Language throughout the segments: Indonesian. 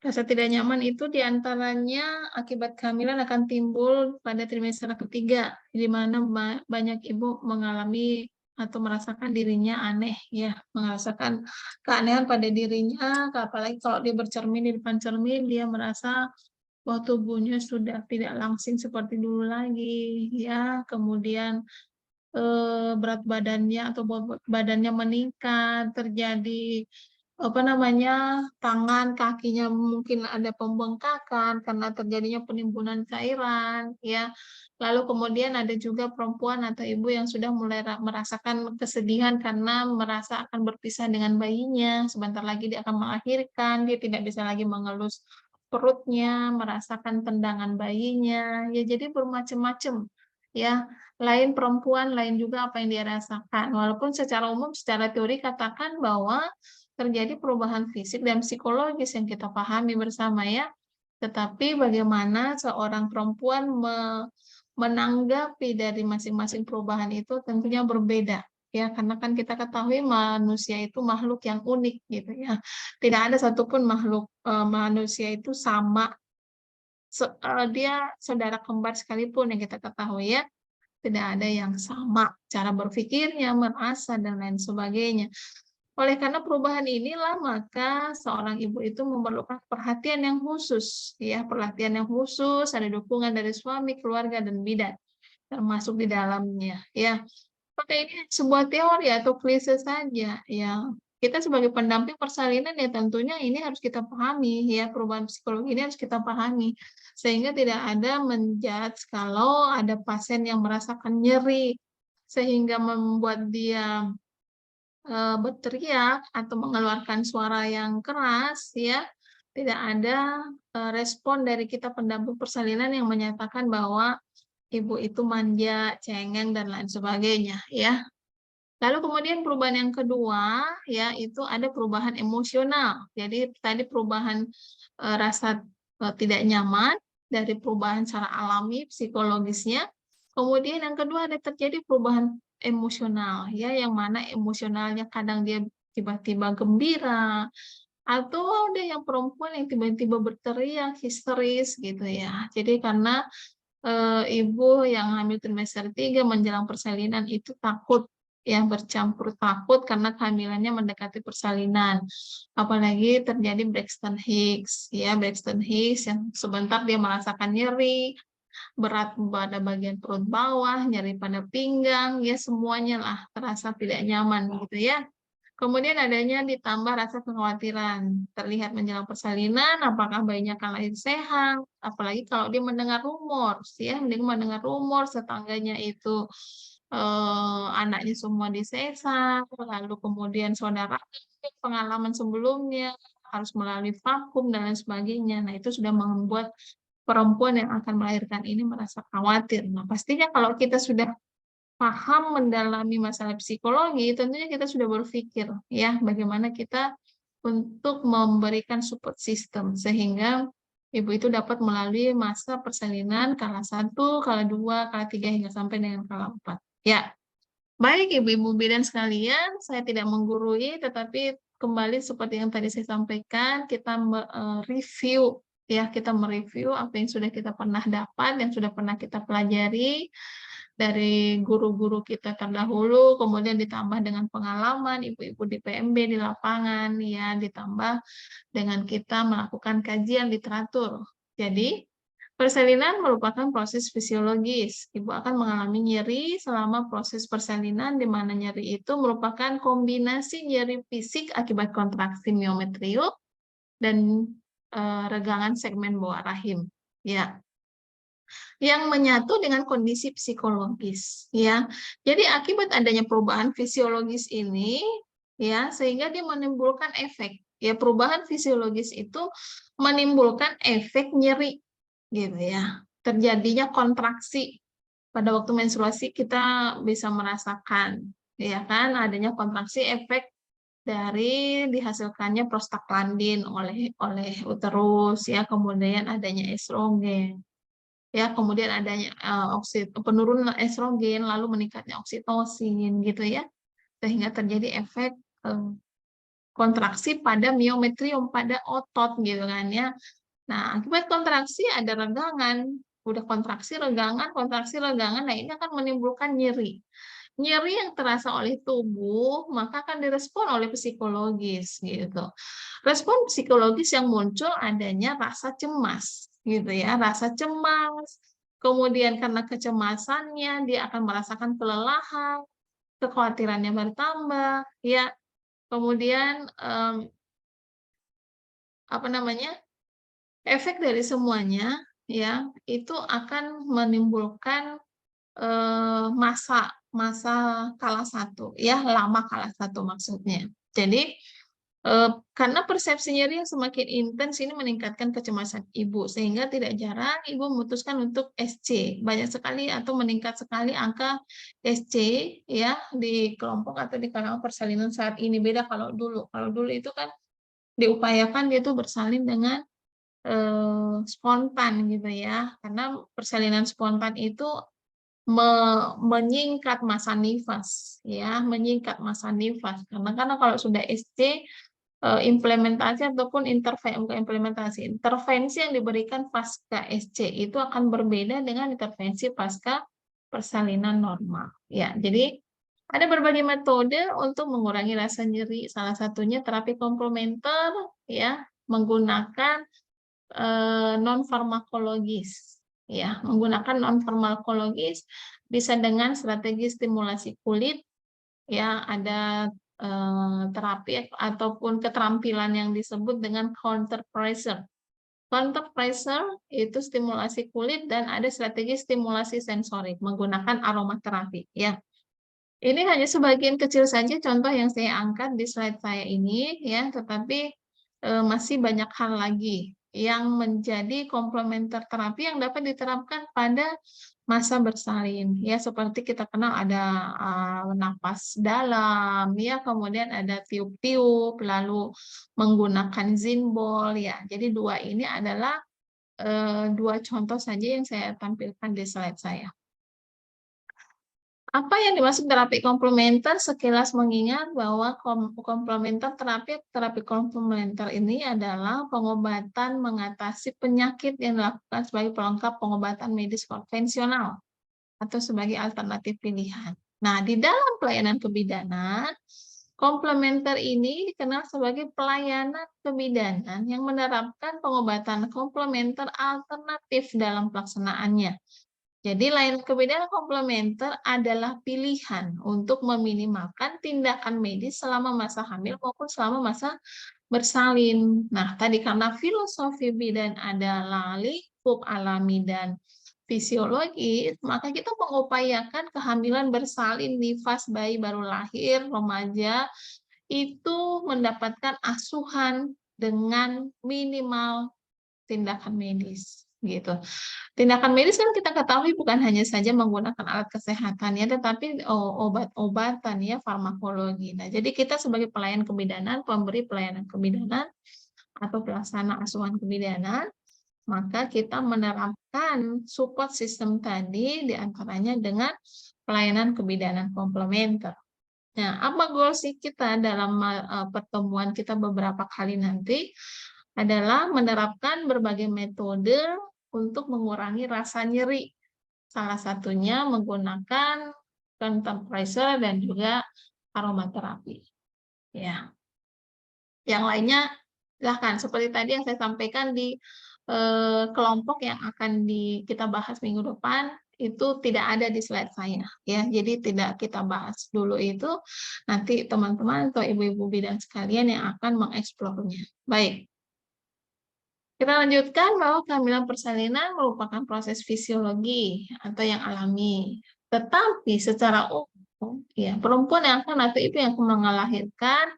Rasa tidak nyaman itu diantaranya akibat kehamilan akan timbul pada trimester ketiga, di mana banyak ibu mengalami atau merasakan dirinya aneh, ya, merasakan keanehan pada dirinya, apalagi kalau dia bercermin di depan cermin, dia merasa bahwa tubuhnya sudah tidak langsing seperti dulu lagi, ya, kemudian berat badannya atau bobot badannya meningkat, terjadi apa namanya, tangan, kakinya mungkin ada pembengkakan karena terjadinya penimbunan cairan, ya. Lalu kemudian ada juga perempuan atau ibu yang sudah mulai merasakan kesedihan karena merasa akan berpisah dengan bayinya, sebentar lagi dia akan melahirkan, dia tidak bisa lagi mengelus perutnya, merasakan tendangan bayinya, ya jadi bermacam-macam, ya. Lain perempuan, lain juga apa yang dia rasakan. Walaupun secara umum, secara teori katakan bahwa terjadi perubahan fisik dan psikologis yang kita pahami bersama ya. Tetapi bagaimana seorang perempuan menanggapi dari masing-masing perubahan itu tentunya berbeda. Ya, karena kan kita ketahui manusia itu makhluk yang unik gitu ya. Tidak ada satupun makhluk manusia itu sama. Dia saudara kembar sekalipun yang kita ketahui ya. Tidak ada yang sama cara berpikirnya, merasa, dan lain sebagainya. Oleh karena perubahan inilah, maka seorang ibu itu memerlukan perhatian yang khusus, ya, perhatian yang khusus, ada dukungan dari suami, keluarga, dan bidan, termasuk di dalamnya, ya. Maka ini sebuah teori atau klise saja, ya. Kita sebagai pendamping persalinan ya tentunya ini harus kita pahami, ya, perubahan psikologi ini harus kita pahami, sehingga tidak ada menjudge kalau ada pasien yang merasakan nyeri, sehingga membuat dia berteriak atau mengeluarkan suara yang keras, ya, tidak ada respon dari kita pendamping persalinan yang menyatakan bahwa ibu itu manja, cengeng, dan lain sebagainya, ya. Lalu kemudian perubahan yang kedua, ya, itu ada perubahan emosional. Jadi tadi perubahan rasa tidak nyaman dari perubahan secara alami psikologisnya. Kemudian yang kedua ada terjadi perubahan emosional, ya, yang mana emosionalnya kadang dia tiba-tiba gembira, atau ada yang perempuan yang tiba-tiba berteriak histeris gitu ya. Jadi karena ibu yang hamil trimester 3 menjelang persalinan itu takut, ya, bercampur takut karena kehamilannya mendekati persalinan. Apalagi terjadi Braxton Hicks, ya, Braxton Hicks yang sebentar dia merasakan nyeri, berat pada bagian perut bawah, nyeri pada pinggang, ya semuanya lah terasa tidak nyaman gitu ya. Kemudian adanya ditambah rasa kekhawatiran, terlihat menjelang persalinan, apakah bayinya akan lahir sehat, apalagi kalau dia mendengar rumor, ya, dia mendengar rumor tetangganya itu anaknya semua disesar, lalu kemudian saudara pengalaman sebelumnya harus melalui vakum dan lain sebagainya. Nah, itu sudah membuat perempuan yang akan melahirkan ini merasa khawatir. Nah, pastinya kalau kita sudah paham mendalami masalah psikologi, tentunya kita sudah berpikir ya bagaimana kita untuk memberikan support system sehingga ibu itu dapat melalui masa persalinan kala 1, kala 2, kala 3 hingga sampai dengan kala 4. Ya, baik ibu-ibu bidan sekalian, saya tidak menggurui tetapi kembali seperti yang tadi saya sampaikan, kita review ya, kita mereview apa yang sudah kita pernah dapat, yang sudah pernah kita pelajari dari guru-guru kita terdahulu, kemudian ditambah dengan pengalaman ibu-ibu di PMB di lapangan, ya, ditambah dengan kita melakukan kajian literatur. Jadi, persalinan merupakan proses fisiologis. Ibu akan mengalami nyeri selama proses persalinan, di mana nyeri itu merupakan kombinasi nyeri fisik akibat kontraksi miometrium dan regangan segmen bawah rahim. Ya, yang menyatu dengan kondisi psikologis, ya. Jadi akibat adanya perubahan fisiologis ini, ya, sehingga dia menimbulkan efek. Ya, perubahan fisiologis itu menimbulkan efek nyeri, gitu ya. Terjadinya kontraksi pada waktu menstruasi kita bisa merasakan, ya kan, adanya kontraksi efek dari dihasilkannya prostaglandin oleh uterus, ya, kemudian adanya estrogen. Ya, kemudian adanya penurunan estrogen, lalu meningkatnya oksitosin gitu ya, sehingga terjadi efek kontraksi pada miometrium, pada otot gitu kan ya. Nah, akibat kontraksi ada regangan, udah kontraksi regangan, nah ini akan menimbulkan nyeri. Nyeri yang terasa oleh tubuh, maka akan direspon oleh psikologis gitu. Respon psikologis yang muncul adanya rasa cemas gitu ya, rasa cemas. Kemudian karena kecemasannya dia akan merasakan kelelahan, kekhawatirannya bertambah, ya. Kemudian apa namanya? Efek dari semuanya ya itu akan menimbulkan masa kalah satu ya, lama kalah satu maksudnya. Jadi karena persepsi nyeri yang semakin intens ini meningkatkan kecemasan ibu, sehingga tidak jarang ibu memutuskan untuk SC. Banyak sekali atau meningkat sekali angka SC ya di kelompok atau di kalangan persalinan saat ini. Beda kalau dulu. Kalau dulu itu kan diupayakan dia tuh bersalin dengan spontan gitu ya. Karena persalinan spontan itu menyingkat masa nifas ya, menyingkat masa nifas. Karena kalau sudah SC implementasi ataupun intervensi yang diberikan pasca SC itu akan berbeda dengan intervensi pasca persalinan normal. Ya, jadi ada berbagai metode untuk mengurangi rasa nyeri. Salah satunya terapi komplementer ya, menggunakan non farmakologis. Ya, menggunakan non farmakologis bisa dengan strategi stimulasi kulit ya, ada terapi ataupun keterampilan yang disebut dengan counter pressure. Counter pressure itu stimulasi kulit dan ada strategi stimulasi sensorik menggunakan aromaterapi ya. Ini hanya sebagian kecil saja contoh yang saya angkat di slide saya ini ya, tetapi masih banyak hal lagi yang menjadi komplementer terapi yang dapat diterapkan pada masa bersalin ya, seperti kita kenal ada napas dalam ya, kemudian ada tiup-tiup, lalu menggunakan zinbol ya. Jadi dua ini adalah dua contoh saja yang saya tampilkan di slide saya. Apa yang dimaksud terapi komplementer? Sekilas mengingat bahwa terapi komplementer ini adalah pengobatan mengatasi penyakit yang dilakukan sebagai pelengkap pengobatan medis konvensional atau sebagai alternatif pilihan. Nah, di dalam pelayanan kebidanan, komplementer ini dikenal sebagai pelayanan kebidanan yang menerapkan pengobatan komplementer alternatif dalam pelaksanaannya. Jadi layanan kebidanan komplementer adalah pilihan untuk meminimalkan tindakan medis selama masa hamil maupun selama masa bersalin. Nah, tadi karena filosofi bidan adalah lingkup alami dan fisiologis, maka kita mengupayakan kehamilan bersalin nifas bayi baru lahir, remaja, itu mendapatkan asuhan dengan minimal tindakan medis gitu. Tindakan medis kan kita ketahui bukan hanya saja menggunakan alat kesehatan ya, tetapi obat-obatan ya, farmakologi. Nah, jadi kita sebagai pelayan kebidanan, pemberi pelayanan kebidanan atau pelaksana asuhan kebidanan, maka kita menerapkan support system tadi diantaranya dengan pelayanan kebidanan komplementer. Nah, apa goals kita dalam pertemuan kita beberapa kali nanti adalah menerapkan berbagai metode untuk mengurangi rasa nyeri. Salah satunya menggunakan counter pressure dan juga aromaterapi. Ya. Yang lainnya silahkan seperti tadi yang saya sampaikan di kelompok yang akan kita bahas minggu depan itu tidak ada di slide saya ya, jadi tidak kita bahas dulu itu, nanti teman-teman atau ibu-ibu bidan sekalian yang akan mengeksplornya. Baik, kita lanjutkan bahwa kehamilan persalinan merupakan proses fisiologi atau yang alami, tetapi secara umum ya perempuan yang akan atau ibu yang akan melahirkan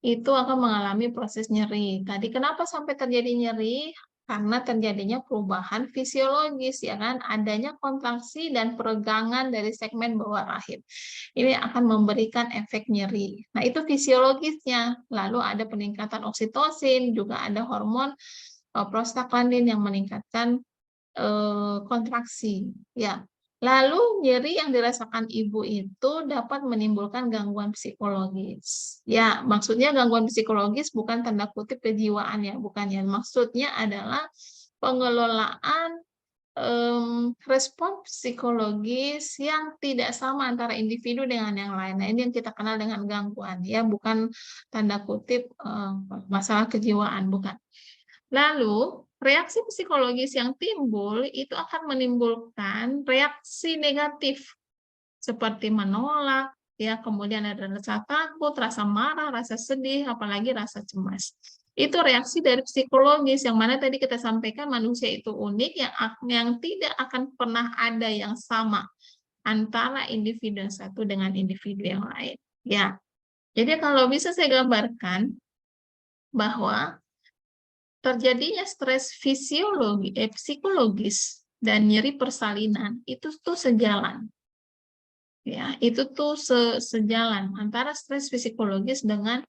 itu akan mengalami proses nyeri. Tadi kenapa sampai terjadi nyeri? Karena terjadinya perubahan fisiologis, ya kan? Adanya kontraksi dan peregangan dari segmen bawah rahim. Ini akan memberikan efek nyeri. Nah, itu fisiologisnya. Lalu ada peningkatan oksitosin, juga ada hormon prostaglandin yang meningkatkan kontraksi. Ya, Lalu nyeri yang dirasakan ibu itu dapat menimbulkan gangguan psikologis. Ya, maksudnya gangguan psikologis bukan tanda kutip kejiwaan ya, bukan ya. Maksudnya adalah pengelolaan respon psikologis yang tidak sama antara individu dengan yang lain. Nah, ini yang kita kenal dengan gangguan ya, bukan tanda kutip masalah kejiwaan, bukan. Lalu, reaksi psikologis yang timbul itu akan menimbulkan reaksi negatif seperti menolak, ya, kemudian ada rasa takut, rasa marah, rasa sedih, apalagi rasa cemas. Itu reaksi dari psikologis yang mana tadi kita sampaikan manusia itu unik yang tidak akan pernah ada yang sama antara individu yang satu dengan individu yang lain. Ya, jadi kalau bisa saya gambarkan bahwa terjadinya stres psikologis dan nyeri persalinan itu tuh sejalan. Ya, itu tuh sejalan antara stres psikologis dengan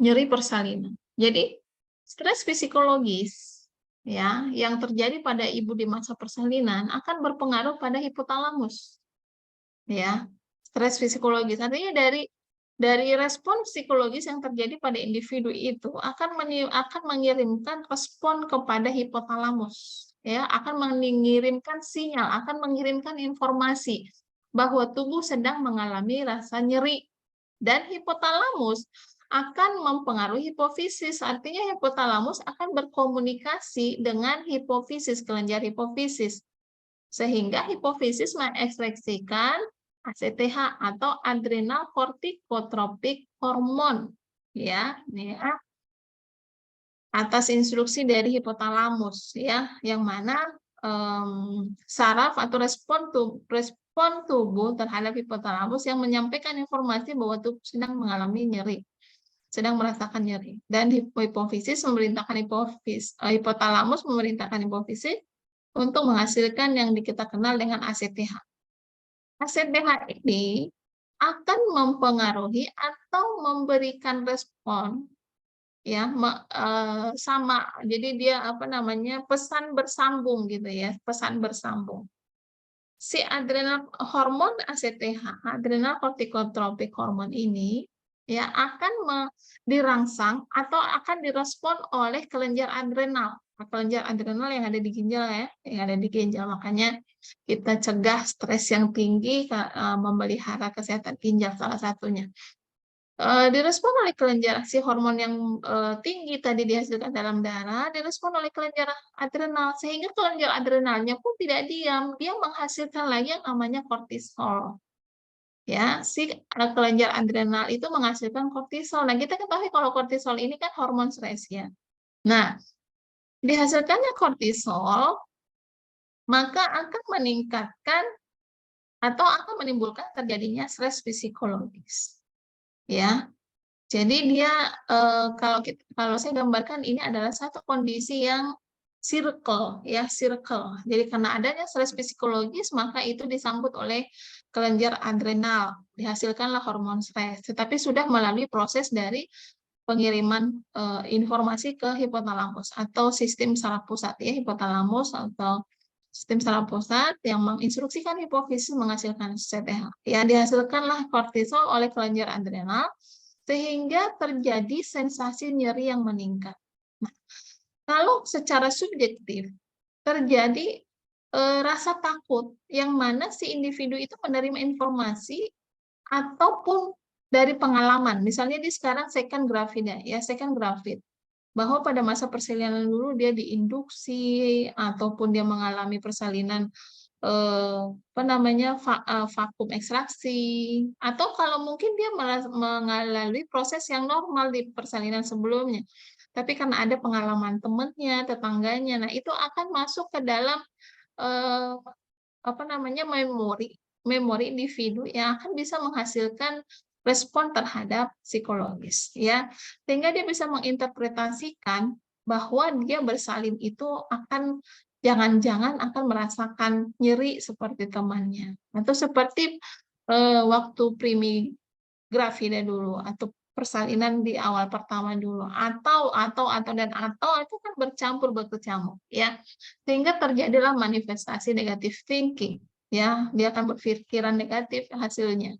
nyeri persalinan. Jadi, stres psikologis ya yang terjadi pada ibu di masa persalinan akan berpengaruh pada hipotalamus. Ya, stres psikologis artinya dari respon psikologis yang terjadi pada individu itu akan mengirimkan respon kepada hipotalamus, ya, akan mengirimkan sinyal, akan mengirimkan informasi bahwa tubuh sedang mengalami rasa nyeri, dan hipotalamus akan mempengaruhi hipofisis. Artinya hipotalamus akan berkomunikasi dengan hipofisis, kelenjar hipofisis, sehingga hipofisis mengekspresikan ACTH atau adrenal corticotropic hormone, ya, atas instruksi dari hipotalamus, ya, yang mana saraf atau respon tubuh terhadap hipotalamus yang menyampaikan informasi bahwa tubuh sedang mengalami nyeri, sedang merasakan nyeri, dan hipofisis memerintahkan hipotalamus memerintahkan hipofisis untuk menghasilkan yang kita kenal dengan ACTH. ACTH ini akan mempengaruhi atau memberikan respon ya sama, jadi dia pesan bersambung gitu ya, pesan bersambung. Si adrenal hormon ACTH, adrenal corticotropic hormone ini ya akan dirangsang atau akan direspon oleh kelenjar adrenal yang ada di ginjal ya, yang ada di ginjal. Makanya kita cegah stres yang tinggi, memelihara kesehatan ginjal salah satunya. Direspon oleh kelenjar si hormon yang tinggi tadi dihasilkan dalam darah, direspon oleh kelenjar adrenal, sehingga kelenjar adrenalnya pun tidak diam, dia menghasilkan lagi yang namanya kortisol. Ya, si kelenjar adrenal itu menghasilkan kortisol. Nah, kita ketahui kalau kortisol ini kan hormon stres ya. Nah, dihasilkannya kortisol maka akan meningkatkan atau akan menimbulkan terjadinya stres psikologis. Ya. Jadi dia kalau saya gambarkan ini adalah satu kondisi yang circle ya, circle. Jadi karena adanya stres psikologis maka itu disambut oleh kelenjar adrenal, dihasilkanlah hormon stres. Tetapi sudah melalui proses dari pengiriman informasi ke hipotalamus atau sistem saraf pusat ya, hipotalamus atau sistem saraf pusat yang menginstruksikan hipofisis menghasilkan ACTH. Ya, dihasilkanlah kortisol oleh kelenjar adrenal sehingga terjadi sensasi nyeri yang meningkat. Nah, kalau secara subjektif terjadi rasa takut yang mana si individu itu menerima informasi ataupun dari pengalaman. Misalnya di sekarang second gravid ya, second gravid. Bahwa pada masa persalinan dulu dia diinduksi ataupun dia mengalami persalinan vakum ekstraksi, atau kalau mungkin dia mengalami proses yang normal di persalinan sebelumnya, tapi karena ada pengalaman temannya, tetangganya, nah itu akan masuk ke dalam memori individu yang akan bisa menghasilkan respon terhadap psikologis ya, sehingga dia bisa menginterpretasikan bahwa dia bersalin itu akan jangan-jangan akan merasakan nyeri seperti temannya, atau seperti waktu primi gravida dulu atau persalinan di awal pertama dulu, atau itu kan bercampur berkecamuk ya, sehingga terjadilah manifestasi negatif thinking ya, dia akan berpikiran negatif hasilnya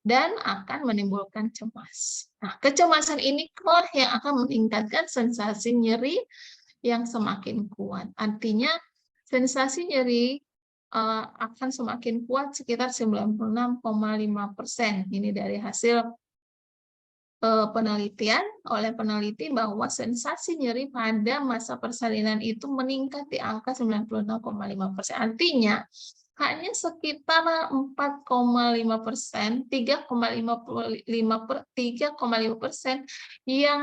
dan akan menimbulkan cemas. Nah, kecemasan ini lah yang akan meningkatkan sensasi nyeri yang semakin kuat. Artinya sensasi nyeri akan semakin kuat sekitar 96,5%. Ini dari hasil penelitian oleh peneliti bahwa sensasi nyeri pada masa persalinan itu meningkat di angka 96,5%. Artinya hanya sekitar 4,5%, 3,5% yang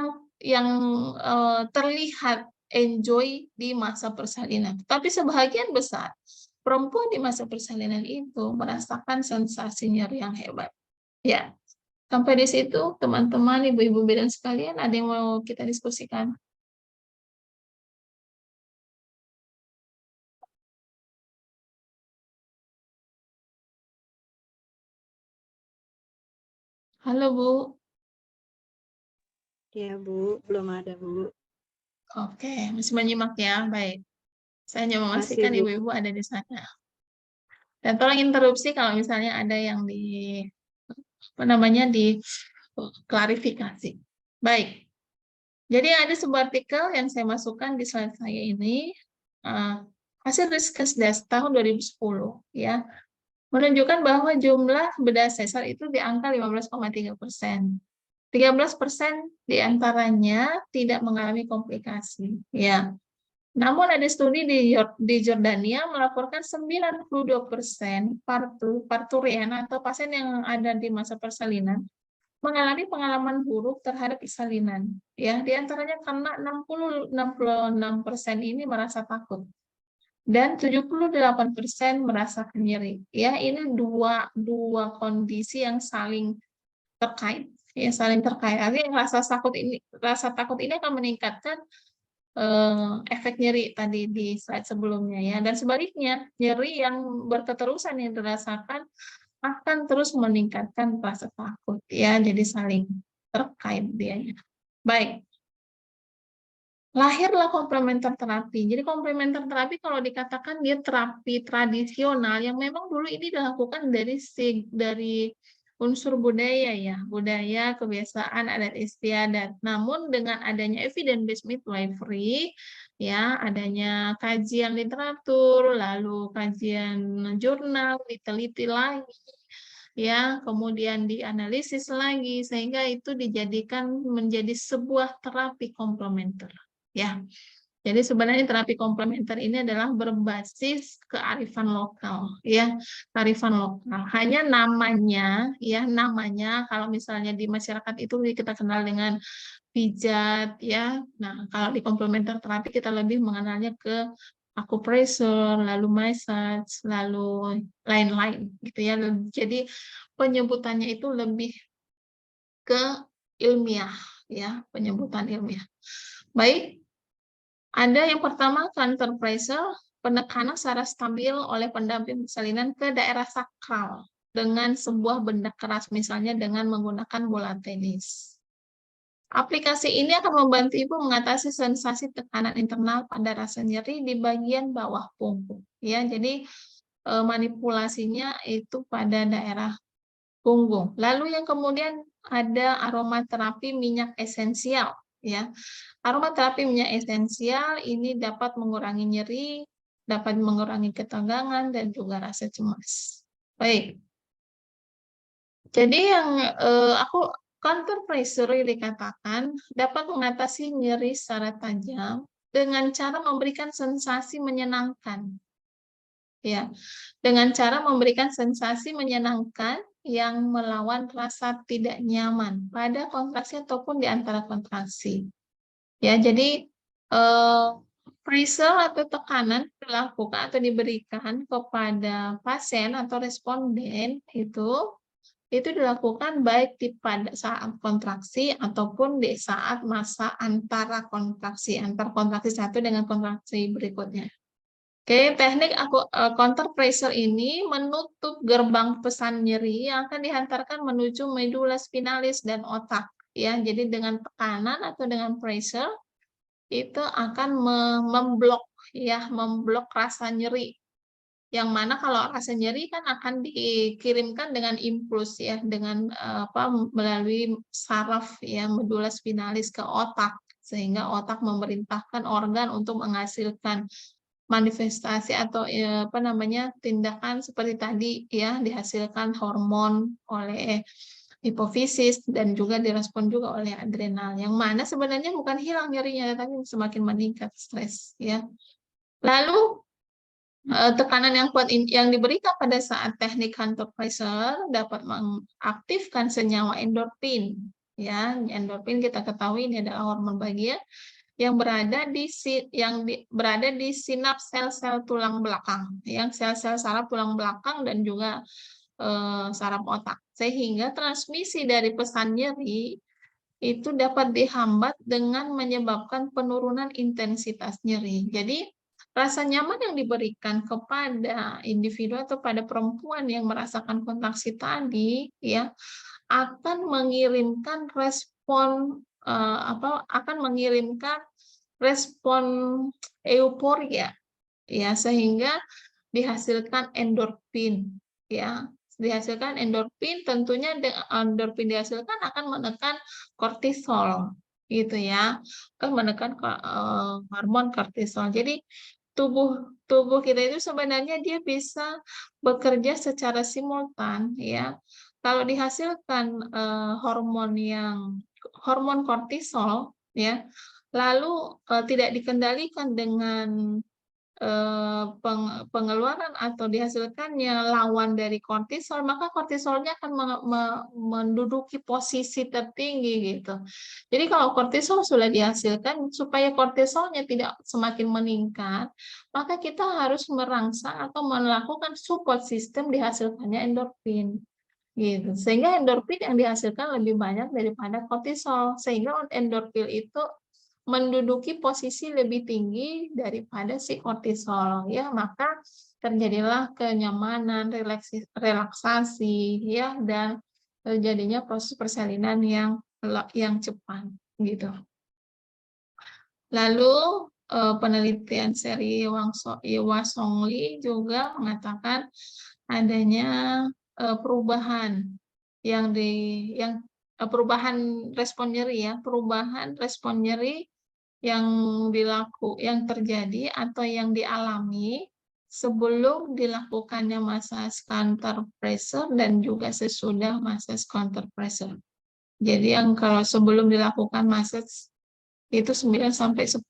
terlihat enjoy di masa persalinan. Tapi sebagian besar perempuan di masa persalinan itu merasakan sensasi nyeri yang hebat. Ya, sampai di situ teman-teman, ibu-ibu bidan sekalian, ada yang mau kita diskusikan? Halo Bu. Ya Bu, belum ada Bu. Oke, masih menyimak ya, baik. Saya hanya Masih memastikan Bu. ibu-ibu ada di sana. Dan tolong interupsi kalau misalnya ada yang di klarifikasi. Baik. Jadi ada sebuah artikel yang saya masukkan di slide saya ini, hasil Riskesdas tahun 2010 ya, menunjukkan bahwa jumlah bedah sesar itu di angka 15,3%. 13% diantaranya tidak mengalami komplikasi. Ya. Namun ada studi di Jordania melaporkan 92% parturian atau pasien yang ada di masa persalinan mengalami pengalaman buruk terhadap persalinan. Ya, di antaranya karena 66% ini merasa takut dan 78% merasakan nyeri. Ya, ini dua kondisi yang saling terkait. Ya, saling terkait. Artinya rasa takut ini akan meningkatkan efek nyeri tadi di slide sebelumnya ya, dan sebaliknya nyeri yang berketerusan yang dirasakan akan terus meningkatkan rasa takut ya, jadi saling terkait dianya. Baik, lahirlah komplementer terapi. Jadi komplementer terapi kalau dikatakan dia terapi tradisional yang memang dulu ini dilakukan dari unsur budaya ya, budaya, kebiasaan, adat istiadat. Namun dengan adanya evidence-based midwifery, ya, adanya kajian literatur, lalu kajian jurnal, diteliti lagi, ya, kemudian dianalisis lagi, sehingga itu dijadikan menjadi sebuah terapi komplementer. Ya, jadi sebenarnya terapi komplementer ini adalah berbasis kearifan lokal, ya, kearifan lokal. Hanya namanya kalau misalnya di masyarakat itu kita kenal dengan pijat, ya. Nah, kalau di komplementer terapi kita lebih mengenalnya ke acupressure, lalu massage, lalu lain-lain, gitu ya. Jadi penyebutannya itu lebih ke ilmiah, ya, penyebutan ilmiah. Baik. Ada yang pertama, counter pressure, penekanan secara stabil oleh pendamping persalinan ke daerah sakral dengan sebuah benda keras, misalnya dengan menggunakan bola tenis. Aplikasi ini akan membantu ibu mengatasi sensasi tekanan internal pada rasa nyeri di bagian bawah punggung. Ya, jadi manipulasinya itu pada daerah punggung. Lalu yang kemudian ada aromaterapi minyak esensial. Ya, aromaterapi minyak esensial ini dapat mengurangi nyeri, dapat mengurangi ketegangan, dan juga rasa cemas. Baik. Jadi yang counter pressure dikatakan dapat mengatasi nyeri secara tajam dengan cara memberikan sensasi menyenangkan. Ya, dengan cara memberikan sensasi menyenangkan yang melawan rasa tidak nyaman pada kontraksi ataupun di antara kontraksi. Ya, jadi pressure atau tekanan dilakukan atau diberikan kepada pasien atau responden itu dilakukan baik pada saat kontraksi ataupun di saat masa antara kontraksi satu dengan kontraksi berikutnya. Oke, teknik counter pressure ini menutup gerbang pesan nyeri yang akan dihantarkan menuju medula spinalis dan otak. ya. Jadi dengan tekanan atau dengan pressure itu akan memblok ya, memblok rasa nyeri. Yang mana kalau rasa nyeri kan akan dikirimkan dengan impuls ya, dengan melalui saraf ya, medula spinalis ke otak, sehingga otak memerintahkan organ untuk menghasilkan manifestasi atau tindakan seperti tadi ya, dihasilkan hormon oleh hipofisis dan juga direspon juga oleh adrenal, yang mana sebenarnya bukan hilang nyerinya tapi semakin meningkat stres ya. Lalu tekanan yang kuat yang diberikan pada saat teknik counter pressure dapat mengaktifkan senyawa endorfin ya. Endorfin kita ketahui ini adalah hormon bahagia yang berada di sinaps sel-sel tulang belakang, yang sel-sel saraf tulang belakang dan juga saraf otak, sehingga transmisi dari pesan nyeri itu dapat dihambat dengan menyebabkan penurunan intensitas nyeri. Jadi rasa nyaman yang diberikan kepada individu atau pada perempuan yang merasakan kontraksi tadi ya akan mengirimkan respon respon euforia ya, sehingga dihasilkan endorfin ya. Dihasilkan endorfin, tentunya endorfin dihasilkan akan menekan kortisol gitu ya, akan menekan hormon kortisol. Jadi tubuh kita itu sebenarnya dia bisa bekerja secara simultan ya. Kalau dihasilkan hormon kortisol ya, lalu tidak dikendalikan dengan pengeluaran atau dihasilkannya lawan dari kortisol, maka kortisolnya akan menduduki posisi tertinggi gitu. Jadi kalau kortisol sudah dihasilkan, supaya kortisolnya tidak semakin meningkat, maka kita harus merangsang atau melakukan support system dihasilkannya endorfin gitu. Sehingga endorfin yang dihasilkan lebih banyak daripada kortisol, sehingga endorfin itu menduduki posisi lebih tinggi daripada si kortisol ya, maka terjadilah kenyamanan, relaksasi ya, dan terjadinya proses persalinan yang cepat gitu. Lalu penelitian seri Wasongli juga mengatakan adanya perubahan perubahan respon nyeri ya, perubahan respon nyeri yang terjadi atau yang dialami sebelum dilakukannya massage counter pressure dan juga sesudah massage counter pressure. Jadi yang kalau sebelum dilakukan massage itu 9 sampai 10,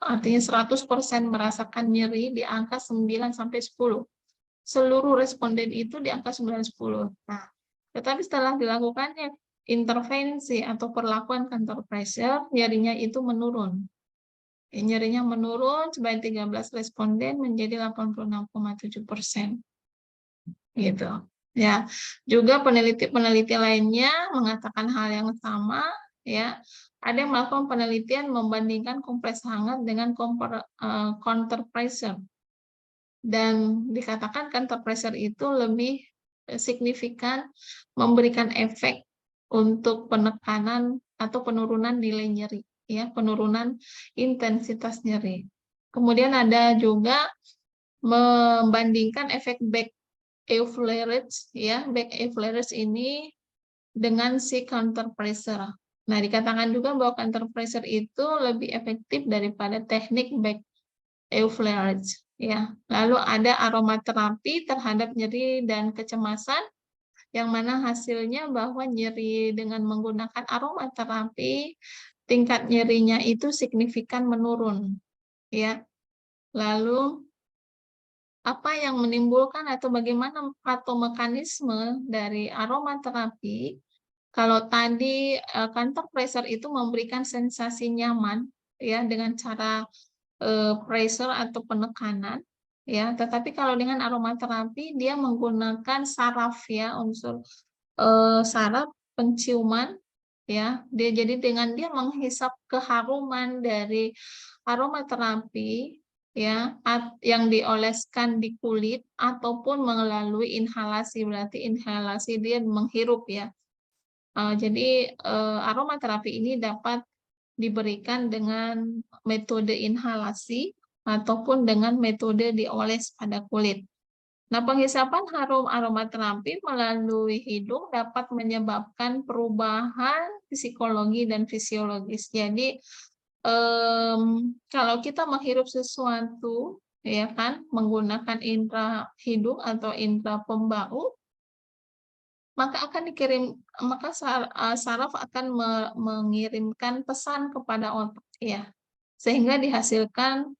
artinya 100% merasakan nyeri di angka 9 sampai 10. Seluruh responden itu di angka 9-10. Nah, tetapi setelah dilakukannya intervensi atau perlakuan counter pressure, nyerinya itu menurun. Nyerinya menurun sebanyak 13 responden menjadi 86,7%. Gitu. Ya, juga peneliti lainnya mengatakan hal yang sama ya. Ada yang melakukan penelitian membandingkan kompres hangat dengan counter pressure. Dan dikatakan counter pressure itu lebih signifikan memberikan efek untuk penekanan atau penurunan nilai nyeri ya, penurunan intensitas nyeri. Kemudian ada juga membandingkan efek back euflerage ya, back euflerage ini dengan si counter pressure. Nah, dikatakan juga bahwa counter pressure itu lebih efektif daripada teknik back euflerage ya. Lalu ada aromaterapi terhadap nyeri dan kecemasan, yang mana hasilnya bahwa nyeri dengan menggunakan aromaterapi tingkat nyerinya itu signifikan menurun ya. Lalu apa yang menimbulkan atau bagaimana mekanisme dari aromaterapi? Kalau tadi counter pressure itu memberikan sensasi nyaman ya dengan cara pressure atau penekanan ya, tetapi kalau dengan aromaterapi dia menggunakan saraf ya, unsur saraf penciuman ya. Jadi dengan dia menghisap keharuman dari aromaterapi ya, yang dioleskan di kulit ataupun melalui inhalasi, berarti inhalasi dia menghirup ya. Jadi aromaterapi ini dapat diberikan dengan metode inhalasi ataupun dengan metode dioles pada kulit. Nah, penghisapan harum aromaterapi melalui hidung dapat menyebabkan perubahan psikologi dan fisiologis. Jadi, kalau kita menghirup sesuatu, ya kan, menggunakan indera hidung atau indera pembau, maka saraf akan mengirimkan pesan kepada otak, ya, sehingga dihasilkan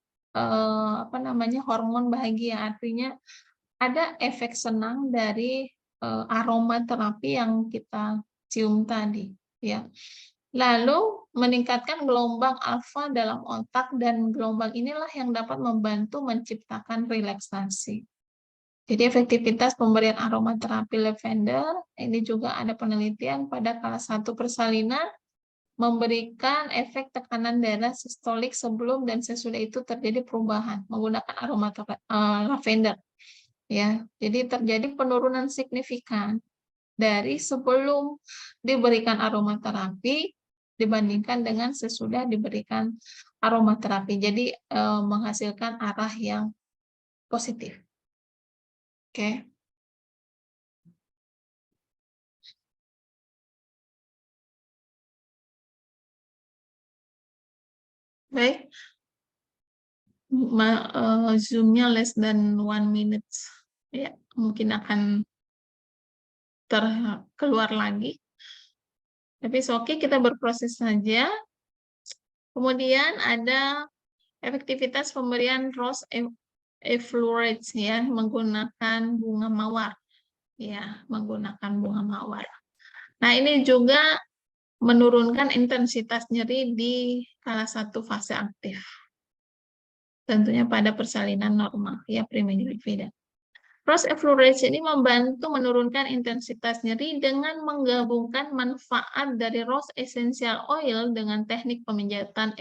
hormon bahagia. Artinya ada efek senang dari aromaterapi yang kita cium tadi, ya. Lalu meningkatkan gelombang alfa dalam otak, dan gelombang inilah yang dapat membantu menciptakan relaksasi. Jadi efektivitas pemberian aromaterapi lavender, ini juga ada penelitian pada kelas 1 persalinan, memberikan efek tekanan darah sistolik sebelum dan sesudah itu terjadi perubahan menggunakan aromaterapi lavender. Ya, jadi terjadi penurunan signifikan dari sebelum diberikan aromaterapi dibandingkan dengan sesudah diberikan aromaterapi. Jadi menghasilkan arah yang positif. Oke. Baik. Zoom-nya less than 1 minute. Ya, mungkin akan keluar lagi. Tapi oke, kita berproses saja. Kemudian ada efektivitas pemberian rose efflorescens, ya, menggunakan bunga mawar. Ya, menggunakan bunga mawar. Nah, ini juga menurunkan intensitas nyeri di kala 1 fase aktif. Tentunya pada persalinan normal, ya, primigenidia. Rose efflorescens ini membantu menurunkan intensitas nyeri dengan menggabungkan manfaat dari rose essential oil dengan teknik pemijatan